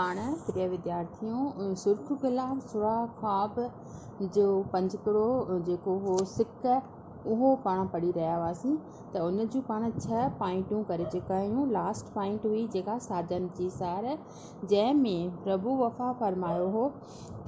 पाण प्रिय विद्यार्थियों सुर्ख गुलाब सुरा ख्वाब जो पंजकड़ो जेको हो सिक उहो पाण पढ़ी रहिया हुआसीं। त उन जूं पाण 6 पॉइंटूं करे चुका आहियूं। लास्ट पॉइंट हुई जेका साजन जी सार, जंहिंमें प्रभु वफ़ा फरमायो हो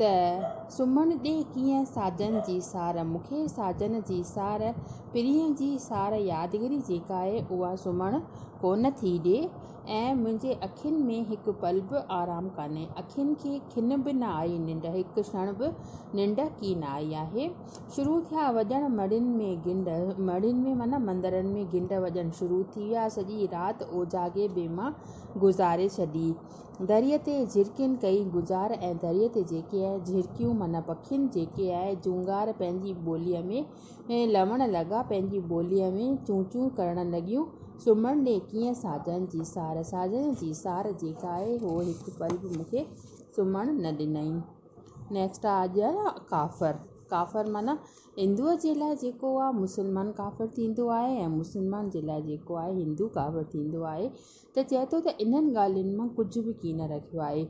त सुम्हण ॾे कीअं साजन जी सार, मूंखे साजन जी सार प्रिय जी सार यादगिरी जेका आहे उहा सुम्हण कोन थी ॾिए ऐं मुंहिंजे अखियुनि में हिकु पल बि आराम कान्हे। अखियुनि खे खिन बि न आई निंड, हिकु क्षण बि निंड की न आई आहे। शुरू थिया वॼण मड़ियुनि में गिंड, मड़ियुनि में माना मंदरनि में गिंड वॼण शुरू थी विया। सॼी राति ओजागे बेमा गुज़ारे छॾी। दरिया ते झिरकियुनि कई गुज़ार ऐं दरिया ते जेके आहे झिरकियूं माना पखियुनि जेके आहे जूंगार पंहिंजी ॿोलीअ में लवण लॻा, पंहिंजी ॿोलीअ में चूं चूं करणु लॻियूं। सुम्हण ॾे कीअं साजन जी सार, साजन जी सार जेका आहे उहो हिकु पल बि मूंखे सुम्हण न ॾिनई। नेक्स्ट आहे अॼु काफ़र। काफ़र माना हिंदूअ जे लाइ जेको आहे मुस्लमान काफ़र थींदो आहे ऐं मुस्लमान जे लाइ जेको आहे हिंदू काफ़र थींदो आहे। त चए थो त इन्हनि ॻाल्हियुनि मां कुझु बि की न रखियो आहे।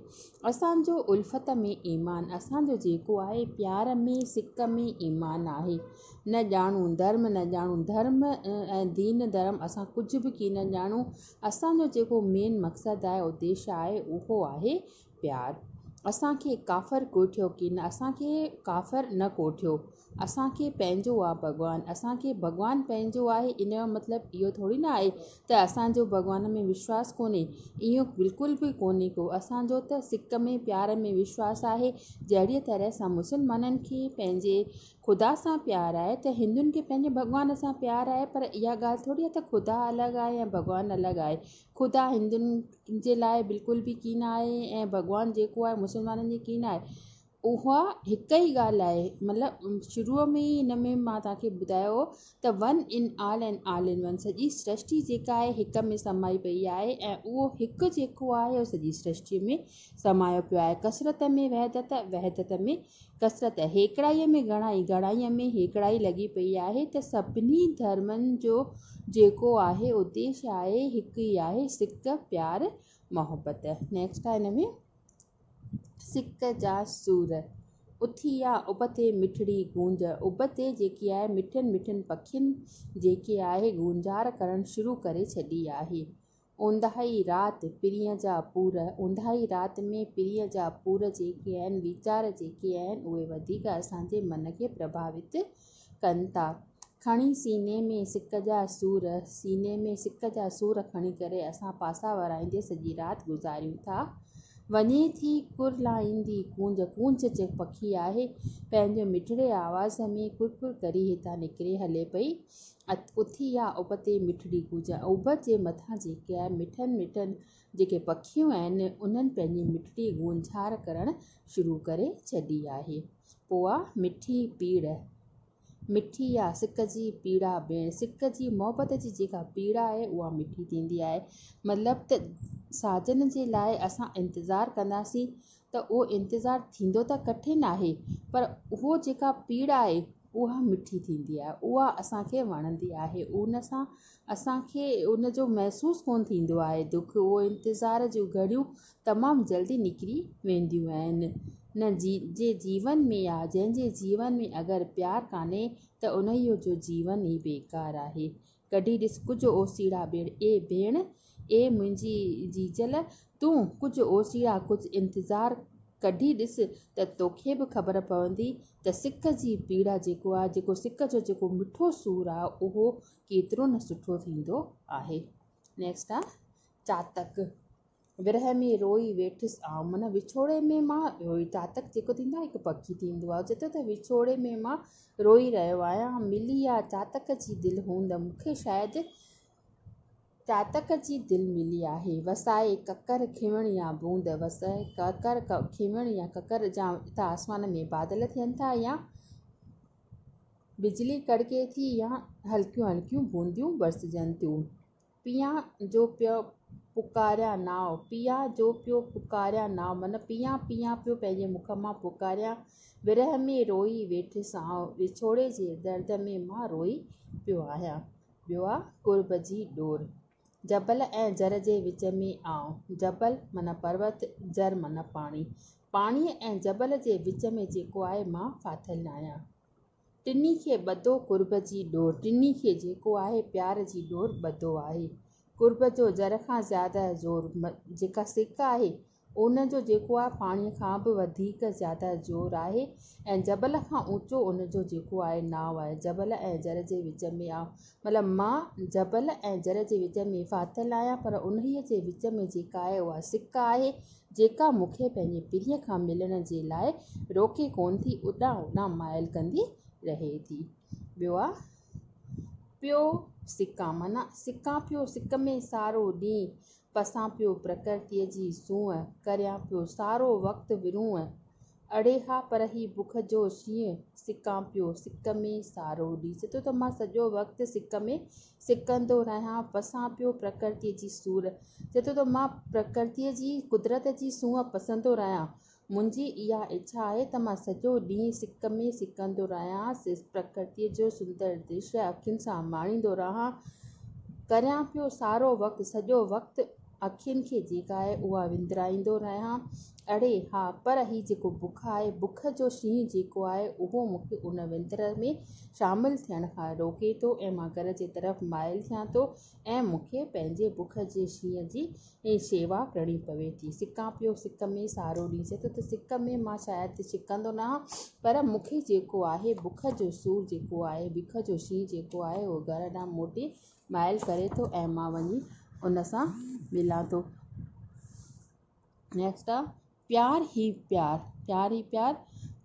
असांजो उल्फत में ईमान, असांजो जेको आहे प्यार में सिक में ईमान आहे। न ॼाणूं धर्म, न ॼाणूं धर्म ऐं दीन धर्म, असां कुझु बि की न ॼाणूं। असांजो जेको मेन मक़सदु आहे उद्देश्य आहे उहो आहे प्यार। असांखे काफ़र कोठियो की न, असांखे काफ़र न कोठियो, असांखे पंहिंजो आहे भॻवानु, असांखे भॻवानु पंहिंजो आहे। इन जो मतिलबु इहो थोरी न आहे त असांजो भॻवान में विश्वास कोन्हे, इहो बिल्कुलु बि कोन्हे को। असांजो त सिक में प्यार में विश्वास आहे। जहिड़ीअ तरह सां मुस्लमाननि खे पंहिंजे ख़ुदा सां प्यारु आहे त हिंदुनि खे पंहिंजे भॻवान सां प्यारु आहे। पर इहा ॻाल्हि थोरी आहे त ख़ुदा अलॻि आहे ऐं भॻवानु अलॻि आहे। ख़ुदा हिंदुनि जे लाइ बिल्कुलु बि की न आहे ऐं भॻवानु जेको आहे मुस्लमाननि जी की न आहे, उहा हिकु ई ॻाल्हि आहे। मतिलबु शुरूअ में ई हिन में मां तव्हांखे ॿुधायो त one in all and all in one, सॼी सृष्टि जेका आहे हिक में समाई पई आहे ऐं उहो हिकु जेको आहे उहो सॼी सृष्टि में समायो पियो आहे। कसरत में वहदत, वहदत में कसरत, हेकड़ाईअ में घणाई, घणाईअ में हेकड़ाई लॻी पई आहे। त सभिनी धर्मनि जो जेको आहे उद्देश्य आहे हिकु ई आहे, सिक प्यार मोहबत। नेक्स्ट आहे हिन में सिक जा सूर। उथी या उब ते मिठड़ी गूंज, उब ते जेकी आहे मिठनि मिठनि पखियुनि जेके आहे गूंजार करणु शुरू करे छॾी आहे। ओंधाई राति प्रिय जा पूर, ओंधाई राति में प्रिय जा पूर जेके आहिनि, वीचार जेके आहिनि उहे वधीक असांजे मन खे प्रभावित कनि था। खणी सीने में सिक जा सूर, सीने में सिक जा सूर खणी करे असां पासा वराईंदे सॼी राति गुज़ारियूं था। वञे थी कुरलाईंदी कूंज, कूंज जे पखी आहे पंहिंजे मिठड़े आवाज़ में कुर कुर करी हितां निकिरे हले पई। उथी या उब ते मिठड़ी गूंज, उब जे मथां जेके आहे मिठनि मिठनि जेके पखियूं आहिनि उन्हनि पंहिंजी मिठड़ी गूंजार करणु शुरू करे छॾी आहे। पोइ आहे मिठी पीड़, मिठी आहे सिक जी पीड़ा भेण, सिक जी मोहबत जी जेका पीड़ा आहे उहा मिठी थींदी आहे। मतिलबु त साजन जे लाइ असां इंतज़ारु कंदासीं त उहो इंतज़ारु थींदो त कठिन आहे, पर उहो जेका पीड़ा आहे उहा मिठी थींदी आहे, उहा असांखे वणंदी आहे। उन सां असांखे उन जो महसूसु कोन थींदो आहे दुख। उहो इंतज़ार जूं घड़ियूं तमामु जल्दी निकिरी वेंदियूं आहिनि। न जे जीवन में आहे, जंहिंजे जीवन में अगरि प्यारु कान्हे त उन जो जीवन ई बेकार आहे। कढी ॾिस कुझु ओसीड़ा भेण, ए भेण ए मुंहिंजी जीजल, तूं कुझु ओसीड़ा कुझु इंतज़ारु कढी ॾिस त तोखे बि ख़बर पवंदी त सिक जी पीड़ा जेको आहे, जेको सिक जो जेको मिठो सूर आहे उहो केतिरो न सुठो थींदो आहे। नेक्स्ट आहे चातक। विरह में रोई वेठिसि आऊं, माना विछोड़े में मां रोई। चातक जेको थींदो आहे हिकु पखी थींदो आहे, चए थो त विछोड़े में मां रोई रहियो आहियां। मिली आहे चातक जी दिलि हूंद, मूंखे शायदि चातक जी दिलि मिली आहे। वसाए ककर खिवण या बूंद, वसाए ककर खिवण या ककर जा त आसमान में बादल थियनि था या बिजली कड़के थी या हल्कियूं हल्कियूं बूंदियूं बरसजनि थियूं। पिया जो पियो पुकारिया नाव, पिया जो पियो पुकारिया नाव, माना पिया पिया पियो पंहिंजे मुख मां पुकारिया। विरह में रोई वेठिसि आऊं, विछोड़े जे दर्द में मां रोई पियो आहियां। ॿियो आहे कुर्ब जी डोर। जबल ऐं जर जे विच में आऊं। जबल माना पर्वत, जर माना पाणी। पाणीअ ऐं जबल जे विच में जेको आहे मां फाथल आहियां। टिनी खे ॿधो कुर्ब जी डोर। टिनी खे जेको आहे प्यार जी डोर ॿधो आहे। कुर्ब जो जर खां ज़्यादा ज़ोर, जेका सिक आहे उन जो जेको आहे पाणीअ खां बि वधीक ज़्यादा ज़ोर आहे। ऐं जबल खां ऊचो उन जो जेको आहे नाव आहे। जबल ऐं जर जे विच में आहे मतिलबु मां जबल ऐं जर जे विच में फाथल आहियां, पर उन्हीअ जे विच में जेका आहे उहा सिक आहे, जेका मूंखे पंहिंजे पीउ खां मिलण जे लाइ रोके कोन थी, उॾां उॾां माइल कंदी रहे थी। ॿियो आहे पियो सिका, माना सिका पियो सिक में सारो ॾींहुं, पसां पियो प्रकृतिअ जी सूंहं, करियां पियो सारो वक़्तु विरूंह, अड़े हा पर ही बुख जो शींहं, सिका पियो सिक में सारो ॾींहुं। चए थो त मां सॼो वक़्तु सिक में सिकंदो रहियां, पसां पियो प्रकृतिअ जी सूर। चए थो त मां प्रकृतिअ जी कुदरत जी सूंहं पसंदो रहियां। मुंहिंजी इहा इच्छा आहे त मां सॼो ॾींहुं सिक में सिकंदो रहियां, प्रकृतिअ जो सुंदर दृश्य अखियुनि सां माणींदो रहां, करियां पियो सारो वक़्तु, सॼो वक़्तु अखियुनि खे जेका आहे उहा विंदराईंदो रहियां। अड़े हा पर ही जेको बुख आहे, बुख जो शींहं जेको आहे उहो मूंखे उन विंदर में शामिलु थियण खां रोके थो ऐं मां घर जे तरफ़ माइल थियां थो ऐं मूंखे पंहिंजे बुख जे शींहं जी शेवा करणी पवे थी। सिका पियो सिक में सारो ॾींहुं। चए थो त सिक में मां शायदि सिकंदो न आहियां, पर मूंखे जेको आहे बुख जो सूर जेको आहे, बुख जो शींहं जेको आहे उहो घर ॾांहुं मोटे माइल करे थो ऐं मां वञी उन सां मिलां थो। नेक्स्ट आहे प्यार ही प्यार। प्यार ही प्यार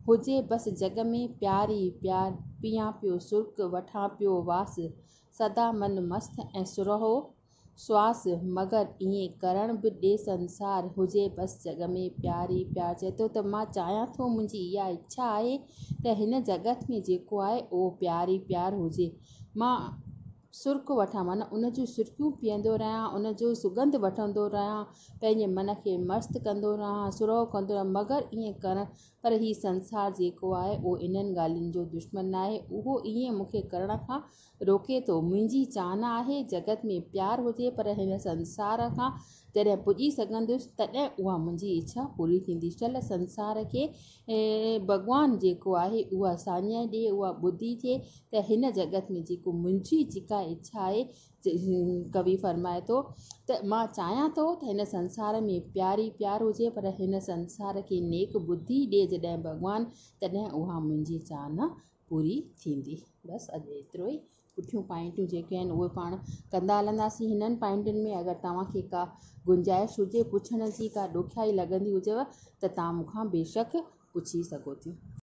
हुजे बसि जग में, प्यार ही प्यार पियां पियो सुर्क, वठां पियो वास, सदा मन मस्त ऐं सुरहो श्वास, मगर ईअं करण बि ॾे संसार, हुजे बसि जग में प्यार ही प्यार। चए थो त मां चाहियां थो, मुंहिंजी इहा इच्छा आहे त हिन जगत में जेको आहे उहो प्यार ही प्यार हुजे। मां सुर्क वठां, माना उन जूं सुर्कियूं पीअंदो रहियां, उन जो सुगंध वठंदो रहियां, पंहिंजे मन खे मस्तु कंदो रहां, सुरहो कंदो रहां, मगर ईअं करणु, पर ही संसार जेको आहे उहो इन्हनि ॻाल्हियुनि जो दुश्मन आहे, उहो ईअं मूंखे करण खां रोके थो। मुंहिंजी चाहना आहे जगत में प्यार हुजे, पर हिन संसार खां जॾहिं पुॼी सघंदुसि तॾहिं उहा मुंहिंजी इच्छा पूरी थींदी। चल संसार खे भॻवानु जेको आहे उहा साञाए ॾिए, उहा ॿुधी थिए त हिन जगत में जेको मुंहिंजी जेका इच्छा आहे, कवि फरमाए थो त मां चाहियां थो त हिन संसार में प्यार ही प्यार हुजे, पर हिन संसार खे नेक ॿुधी ॾिए जॾहिं भॻवानु, तॾहिं उहा मुंहिंजी चाहना पूरी थींदी। बसि अॼु एतिरो ई। पुठियूं पॉइंटूं जेके आहिनि उहे पाण कंदा हलंदासीं। हिननि पॉइंटुनि में अगरि तव्हांखे का गुंजाइश हुजे पुछण जी, का ॾुखियाई लॻंदी हुजेव त तव्हां मूंखां बेशक पुछी सघो थियूं।